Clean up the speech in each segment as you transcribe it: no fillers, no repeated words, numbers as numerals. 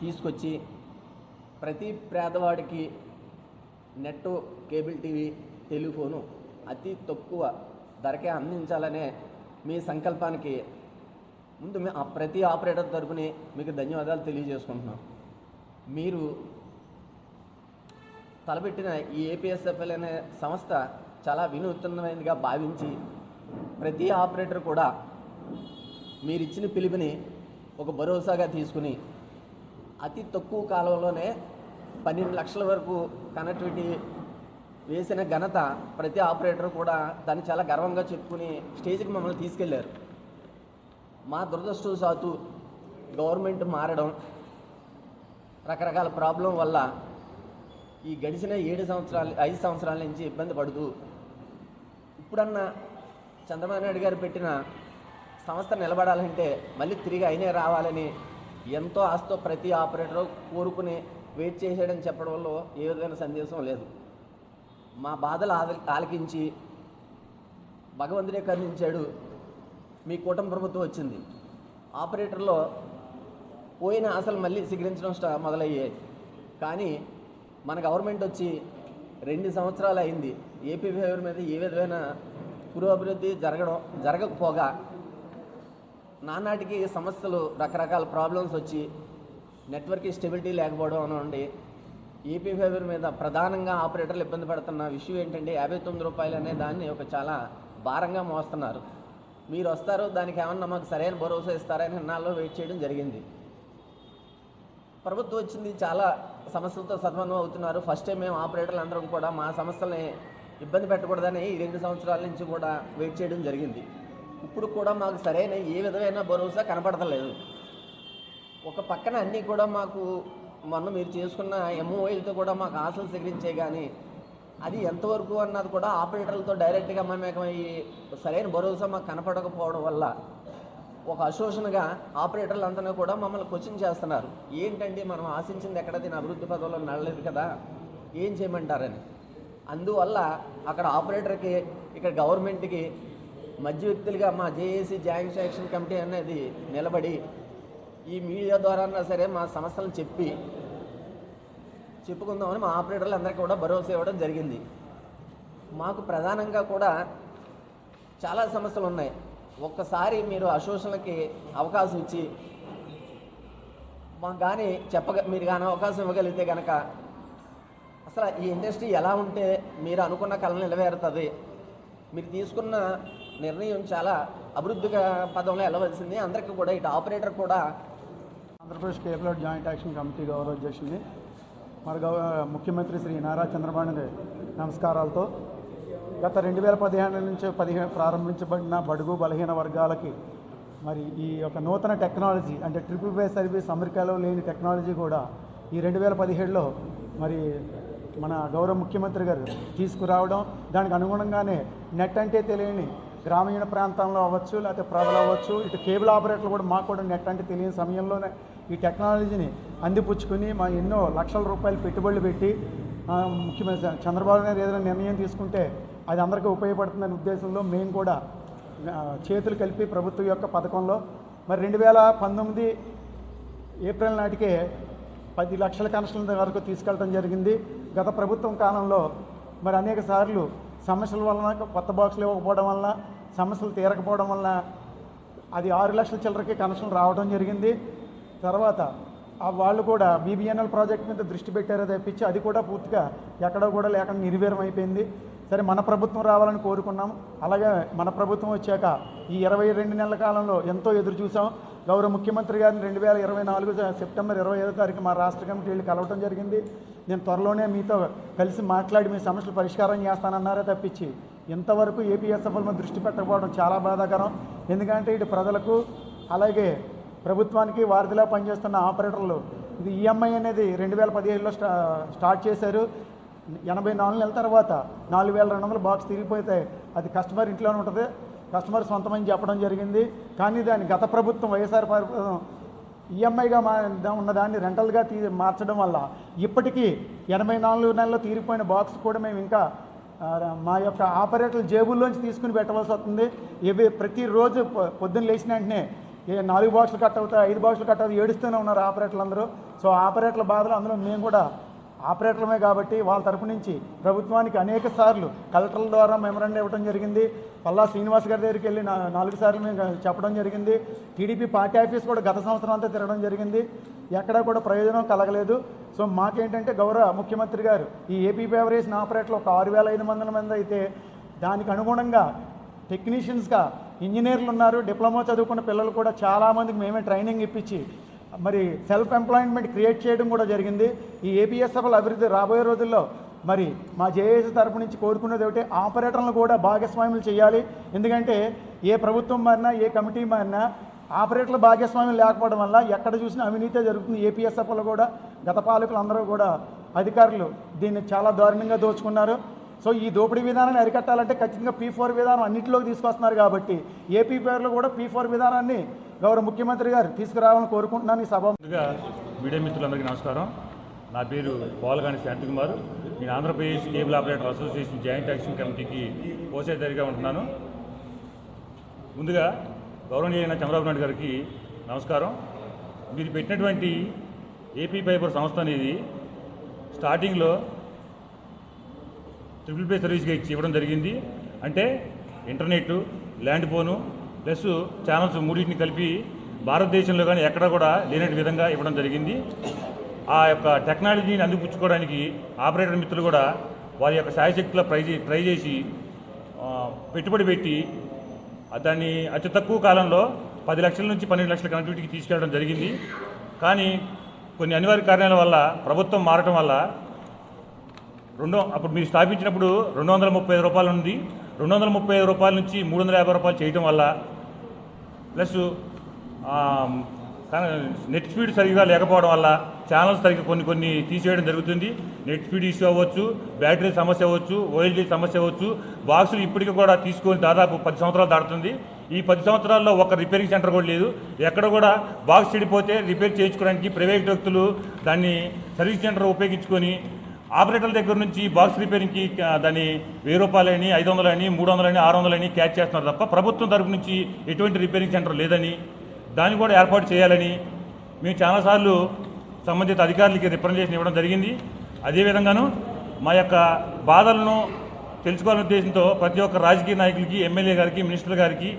తీసుకొచ్చి ప్రతి పేదవాడికి నెట్, కేబుల్ టీవీ, టెలిఫోను అతి తక్కువ ధరకే అందించాలనే మీ సంకల్పానికి ముందు ప్రతి ఆపరేటర్ తరపుని మీకు ధన్యవాదాలు తెలియజేసుకుంటున్నాం. మీరు తలపెట్టిన ఈ ఏపీఎస్ఎఫ్ఎల్ అనే సంస్థ చాలా వినూత్నమైనదిగా భావించి ప్రతి ఆపరేటర్ కూడా మీరు ఇచ్చిన పిలుపుని ఒక భరోసాగా తీసుకుని అతి తక్కువ కాలంలోనే 12 లక్షల వరకు కనెక్టివిటీ వేసిన ఘనత ప్రతి ఆపరేటర్ కూడా దాన్ని చాలా గర్వంగా చెప్పుకుని స్టేజ్కి మమ్మల్ని తీసుకెళ్లారు. మా దురదృష్టవశాత్తు గవర్నమెంట్ మారడం, రకరకాల ప్రాబ్లం వల్ల ఈ గడిచిన 5 సంవత్సరాల నుంచి ఇబ్బంది పడుతూ ఇప్పుడన్నా చంద్రబాబు నాయుడు గారు పెట్టిన సంస్థ నిలబడాలంటే మళ్ళీ తిరిగి అయినే రావాలని ఎంతో ఆశతో ప్రతి ఆపరేటర్ కోరుకుని వెయిట్ చేసేయడని చెప్పడంలో ఏ విధమైన సందేశం లేదు. మా బాధలు ఆలకించి భగవంతుడే కరుణించాడు. మీ కూటమి ప్రభుత్వం వచ్చింది. ఆపరేటర్లో పోయిన ఆశలు మళ్ళీ సిగరించడం మొదలయ్యాయి. కానీ మన గవర్నమెంట్ వచ్చి 2 సంవత్సరాలు అయింది. ఏపీ ఫేవర్ మీద ఏ విధమైన పురోభివృద్ధి జరగకపోగా నానాటికి సమస్యలు, రకరకాల ప్రాబ్లమ్స్ వచ్చి నెట్వర్క్ స్టెబిలిటీ లేకపోవడం అనండి. ఏపీ ఫేవర్ మీద ప్రధానంగా ఆపరేటర్లు ఇబ్బంది పడుతున్న విషయం ఏంటంటే 59 రూపాయలు అనే దాన్ని ఒక చాలా భారంగా మోస్తున్నారు. మీరు వస్తారు, దానికి ఏమన్నా మాకు సరైన భరోసా ఇస్తారని నాలో వెయిట్ చేయడం జరిగింది. ప్రభుత్వం వచ్చింది, చాలా సమస్యలతో సతమతం అవుతున్నారు. ఫస్ట్ టైం మేము ఆపరేటర్లు అందరం కూడా మా సమస్యల్ని ఇబ్బంది పెట్టకూడదని ఈ 2 సంవత్సరాల నుంచి కూడా వెయిట్ చేయడం జరిగింది. ఇప్పుడు కూడా మాకు సరైన ఏ విధమైన భరోసా కనపడతలేదు. ఒక పక్కన అన్నీ కూడా మాకు మొన్న మీరు చేసుకున్న ఎంఓఐలతో కూడా మాకు ఆశలు సేకరించే, కానీ అది ఎంతవరకు అన్నది కూడా ఆపరేటర్లతో డైరెక్ట్గా మమేకమయ్యి సరైన భరోసా మాకు కనపడకపోవడం వల్ల ఒక అశోషణగా ఆపరేటర్లు అంతా కూడా మమ్మల్ని క్వశ్చన్ చేస్తున్నారు. ఏంటండి మనం ఆశించింది ఎక్కడ, దీని అభివృద్ధి పదవుల్లో నడలేదు కదా, ఏం చేయమంటారని. అందువల్ల అక్కడ ఆపరేటర్కి, ఇక్కడ గవర్నమెంట్కి మధ్యవర్తులుగా మా జేఏసీ జాయింట్ యాక్షన్ కమిటీ అనేది నిలబడి ఈ మీడియా ద్వారా సరే మా సమస్యలను చెప్పుకుందామని మా ఆపరేటర్లు అందరికీ కూడా భరోసా ఇవ్వడం జరిగింది. మాకు ప్రధానంగా కూడా చాలా సమస్యలు ఉన్నాయి. ఒక్కసారి మీరు అశోషణలకి అవకాశం ఇచ్చి మాకు కానీ మీరు కానీ అవకాశం ఇవ్వగలిగితే కనుక అసలు ఈ ఇండస్ట్రీ ఎలా ఉంటే మీరు అనుకున్న కళ నిలవేరుతుంది. మీరు తీసుకున్న నిర్ణయం చాలా అభివృద్ధిగా పదంలో వెళ్ళవలసింది. అందరికీ కూడా ఇటు ఆపరేటర్ కూడా Andhra Pradesh cable joint action committee గౌరవ అధ్యక్షుడిని మరి ముఖ్యమంత్రి శ్రీ నారా చంద్రబాబు నాయుడు నమస్కారాలతో గత 2015 నుంచి ప్రారంభించబడిన బడుగు బలహీన వర్గాలకి మరి ఈ యొక్క నూతన టెక్నాలజీ అంటే ట్రిపుల్ పే సర్వీస్ అమెరికాలో లేని టెక్నాలజీ కూడా ఈ 2017లో మరి మన గౌరవ ముఖ్యమంత్రి గారు తీసుకురావడం, దానికి అనుగుణంగానే నెట్ అంటే తెలియని గ్రామీణ ప్రాంతంలో అవ్వచ్చు, లేకపోతే ప్రజలు అవ్వచ్చు, ఇటు కేబుల్ ఆపరేటర్లు కూడా మాకు కూడా నెట్ అంటే తెలియని సమయంలోనే ఈ టెక్నాలజీని అందిపుచ్చుకుని మా ఎన్నో లక్షల రూపాయలు పెట్టుబడులు పెట్టి ముఖ్యమంత్రి చంద్రబాబు నాయుడు ఏదైనా నిర్ణయం తీసుకుంటే అది అందరికీ ఉపయోగపడుతుందనే ఉద్దేశంలో మేము కూడా చేతులు కలిపి ప్రభుత్వం యొక్క పథకంలో మరి 2019 ఏప్రిల్ నాటికే 10 లక్షల కనెక్షన్ల వరకు తీసుకెళ్ళడం జరిగింది. గత ప్రభుత్వం కాలంలో మరి అనేక సార్లు సమస్యల వలన, కొత్త బాక్సులు ఇవ్వకపోవడం వలన, సమస్యలు తీరకపోవడం వలన అది 6 లక్షల చిల్లరకి కనెక్షన్లు రావడం జరిగింది. తర్వాత వాళ్ళు కూడా బీబీఎన్ఎల్ ప్రాజెక్ట్ మీద దృష్టి పెట్టారో తప్పించి అది కూడా పూర్తిగా ఎక్కడో కూడా లేకుండా నిర్వీర్యం అయిపోయింది. సరే, మన ప్రభుత్వం రావాలని కోరుకున్నాం. అలాగే మన ప్రభుత్వం వచ్చాక ఈ 22 నెలల కాలంలో ఎంతో ఎదురు చూసాం. గౌరవ ముఖ్యమంత్రి గారిని 2024 సెప్టెంబర్ 25వ తారీఖు మా రాష్ట్ర కమిటీ వెళ్ళి కలవటం జరిగింది. నేను త్వరలోనే మీతో కలిసి మాట్లాడి మీ సమస్యలు పరిష్కారం చేస్తానన్నారే తప్పించి ఇంతవరకు ఏపీఎస్ఎఫ్ఎల్ మీద దృష్టి పెట్టకపోవడం చాలా బాధాకరం. ఎందుకంటే ఇటు ప్రజలకు అలాగే ప్రభుత్వానికి వారధిలా పనిచేస్తున్న ఆపరేటర్లు ఇది ఈఎంఐ అనేది 2017లో స్టార్ట్ చేశారు. 84 నెలల తర్వాత 4200 బాక్స్ తిరిగిపోతే అది కస్టమర్ ఇంట్లోనే ఉంటుంది, కస్టమర్ సొంతమని చెప్పడం జరిగింది. కానీ దాన్ని గత ప్రభుత్వం వైఎస్ఆర్ ప్రభుత్వం ఈఎంఐగా ఉన్నదాన్ని రెంటల్గా మార్చడం వల్ల ఇప్పటికీ 84 నెలల్లో తీరిపోయిన బాక్స్ కూడా మేము ఇంకా మా యొక్క ఆపరేటర్ల జేబుల్లోంచి తీసుకుని పెట్టవలసి వస్తుంది. ప్రతిరోజు పొద్దున్న లేచిన వెంటనే 4 బాక్సులు కట్ అవుతాయి, 5 బాక్సులు కట్ అవుతాయి, ఏడుస్తూనే ఉన్నారు ఆపరేటర్లు అందరూ. సో ఆపరేటర్ల బాధలు అందులో మేము కూడా ఆపరేటర్లమే కాబట్టి వాళ్ళ తరపు నుంచి ప్రభుత్వానికి అనేక సార్లు కలెక్టర్ల ద్వారా మెమరాండం ఇవ్వడం జరిగింది. పల్లా శ్రీనివాస్ గారి దగ్గరికి వెళ్ళి 4 సార్లు మేము చెప్పడం జరిగింది. టీడీపీ పార్టీ ఆఫీస్ కూడా గత సంవత్సరం అంతా తిరగడం జరిగింది. ఎక్కడా కూడా ప్రయోజనం కలగలేదు. సో మాకేంటంటే గౌరవ ముఖ్యమంత్రి గారు ఈ ఏపీ బెవరేజ్ ఆపరేటర్లు ఒక 6,500 మంది అయితే దానికి అనుగుణంగా టెక్నీషియన్స్గా ఇంజనీర్లు ఉన్నారు, డిప్లొమా చదువుకున్న పిల్లలు కూడా చాలామందికి మేమే ట్రైనింగ్ ఇప్పించి మరి సెల్ఫ్ ఎంప్లాయ్మెంట్ క్రియేట్ చేయడం కూడా జరిగింది. ఈ ఏపీఎస్ఎఫ్ఎల్ అభివృద్ధి రాబోయే రోజుల్లో మరి మా జేఏసీ తరపు నుంచి కోరుకునేది ఒకటి, ఆపరేటర్లను కూడా భాగస్వాములు చేయాలి. ఎందుకంటే ఏ ప్రభుత్వం మారినా ఏ కమిటీ మారినా ఆపరేటర్ల భాగస్వామ్యం లేకపోవడం వల్ల ఎక్కడ చూసినా అవినీతే జరుగుతుంది. ఏపీఎస్ఎఫ్ఎల్ కూడా గత పాలకులు అందరూ కూడా అధికారులు దీన్ని చాలా దారుణంగా దోచుకున్నారు. సో ఈ దోపిడీ విధానాన్ని అరికట్టాలంటే ఖచ్చితంగా P4 విధానం అన్నింటిలోకి తీసుకొస్తున్నారు కాబట్టి ఏపీ పేరులో కూడా P4 విధానాన్ని గౌరవ ముఖ్యమంత్రి గారు తీసుకురావాలని కోరుకుంటున్నాను. ఈ సభ మీడియా మిత్రులందరికీ నమస్కారం. నా పేరు పోలగాని శాంతికుమార్. నేను Andhra Pradesh cable operator association joint action కమిటీకి కోశాధికారిగా ఉంటున్నాను. ముందుగా గౌరవనీయులైన చంద్రబాబు నాయుడు గారికి నమస్కారం. మీరు పెట్టినటువంటి ఏపీ ఫైబర్ సంస్థ అనేది స్టార్టింగ్లో ట్రిపుల్ సర్వీస్గా ఇవ్వడం జరిగింది. అంటే internet, land phone plus channels మూడింటిని కలిపి భారతదేశంలో కానీ ఎక్కడ కూడా లేనటి విధంగా ఇవ్వడం జరిగింది. ఆ యొక్క టెక్నాలజీని అందిపుచ్చుకోవడానికి ఆపరేటర్ మిత్రులు కూడా వారి యొక్క శాయశక్తిలో ట్రై చేసి పెట్టుబడి పెట్టి దాన్ని అతి తక్కువ కాలంలో 10 లక్షల నుంచి 12 లక్షల కనెక్టివిటీకి తీసుకెళ్ళడం జరిగింది. కానీ కొన్ని అనివార్య కారణాల వల్ల ప్రభుత్వం మారటం వల్ల అప్పుడు మీరు స్థాపించినప్పుడు 235 రూపాయలు ఉంది. 235 రూపాయల నుంచి 350 రూపాయలు చేయడం వల్ల ప్లస్ నెట్ స్పీడ్ సరిగ్గా లేకపోవడం వల్ల ఛానల్స్ సరిగ్గా కొన్ని తీసేయడం జరుగుతుంది. నెట్ స్పీడ్ ఇష్యూ అవ్వచ్చు, బ్యాటరీ సమస్య అవ్వచ్చు, ఓఎల్జీ సమస్య అవ్వచ్చు. బాక్సులు ఇప్పటికీ కూడా తీసుకొని దాదాపు 10 సంవత్సరాలు దాటుతుంది. ఈ 10 సంవత్సరాల్లో ఒక రిపేరింగ్ సెంటర్ కూడా లేదు. ఎక్కడ కూడా బాక్స్ చెడిపోతే రిపేర్ చేయించుకోవడానికి ప్రైవేట్ వ్యక్తులు దాన్ని సర్వీస్ సెంటర్ ఉపయోగించుకొని ఆపరేటర్ల దగ్గర నుంచి బాక్స్ రిపేరింగ్కి దాన్ని 1000 రూపాయలని, 500 అని, 300 అని, 600 అని క్యాచ్ చేస్తున్నారు తప్ప ప్రభుత్వం తరపు నుంచి ఎటువంటి రిపేరింగ్ సెంటర్ లేదని, దాన్ని కూడా ఏర్పాటు చేయాలని మేము చాలాసార్లు సంబంధిత అధికారులకి రిప్రజెంటేషన్ ఇవ్వడం జరిగింది. అదేవిధంగాను మా యొక్క బాధలను తెలుసుకోవాలనే ఉద్దేశంతో ప్రతి ఒక్క రాజకీయ నాయకులకి, ఎమ్మెల్యే గారికి, మినిస్టర్ గారికి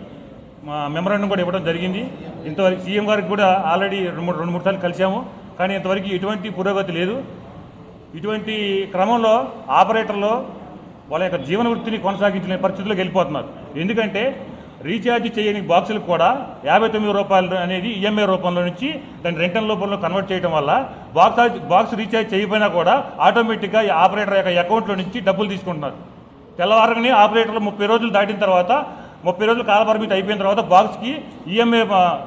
మా మెమరాండం కూడా ఇవ్వడం జరిగింది. ఇంతవరకు సీఎం గారికి కూడా ఆల్రెడీ 2-3 సార్లు కలిసాము. కానీ ఇంతవరకు ఎటువంటి పురోగతి లేదు. ఇటువంటి క్రమంలో ఆపరేటర్లు వాళ్ళ యొక్క జీవన వృత్తిని కొనసాగించలేని పరిస్థితుల్లోకి వెళ్ళిపోతున్నారు. ఎందుకంటే రీఛార్జ్ చేయని బాక్సులకు కూడా 59 రూపాయలు అనేది ఈఎంఐ రూపంలో నుంచి దాన్ని రెంటల్ రూపంలో కన్వర్ట్ చేయడం వల్ల బాక్స్ రీఛార్జ్ చేయకపోయినా కూడా ఆటోమేటిక్గా ఆపరేటర్ యొక్క అకౌంట్లో నుంచి డబ్బులు తీసుకుంటున్నారు. తెల్లవారగానే ఆపరేటర్లు 30 రోజులు దాటిన తర్వాత 30 రోజులు కాలపరిమితి అయిపోయిన తర్వాత బాక్స్కి ఈఎంఐ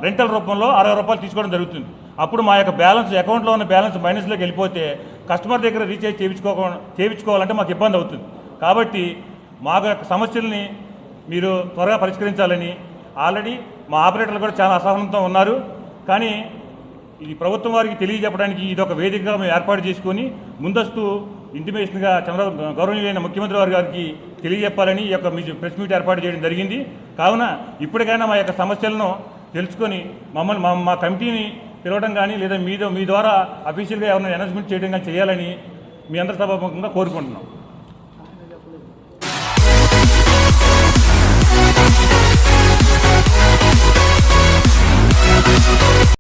రెంటల్ రూపంలో 60 రూపాయలు తీసుకోవడం జరుగుతుంది. అప్పుడు మా యొక్క బ్యాలెన్స్, అకౌంట్లో ఉన్న బ్యాలెన్స్ మైనస్లోకి వెళ్ళిపోతే కస్టమర్ దగ్గర రీఛార్జ్ చేయించుకోవాలంటే మాకు ఇబ్బంది అవుతుంది. కాబట్టి మా యొక్క సమస్యల్ని మీరు త్వరగా పరిష్కరించాలని ఆల్రెడీ మా ఆపరేటర్లు కూడా చాలా అసహనంతో ఉన్నారు. కానీ ఇది ప్రభుత్వం వారికి తెలియజెప్పడానికి ఇది ఒక వేదికగా మేము ఏర్పాటు చేసుకొని ముందస్తు ఇంటిమేషన్గా గౌరవనీయులైన ముఖ్యమంత్రి వారి గారికి తెలియజెప్పాలని ఈ యొక్క ప్రెస్ మీట్ ఏర్పాటు చేయడం జరిగింది. కావున ఇప్పటికైనా మా యొక్క సమస్యలను తెలుసుకొని మా కమిటీని పిలవడం కానీ లేదా మీ ద్వారా అఫీషియల్గా ఎవరైనా అనౌన్స్మెంట్ చేయడం కానీ చేయాలని మీ అందరి సభాముఖంగా కోరుకుంటున్నాం.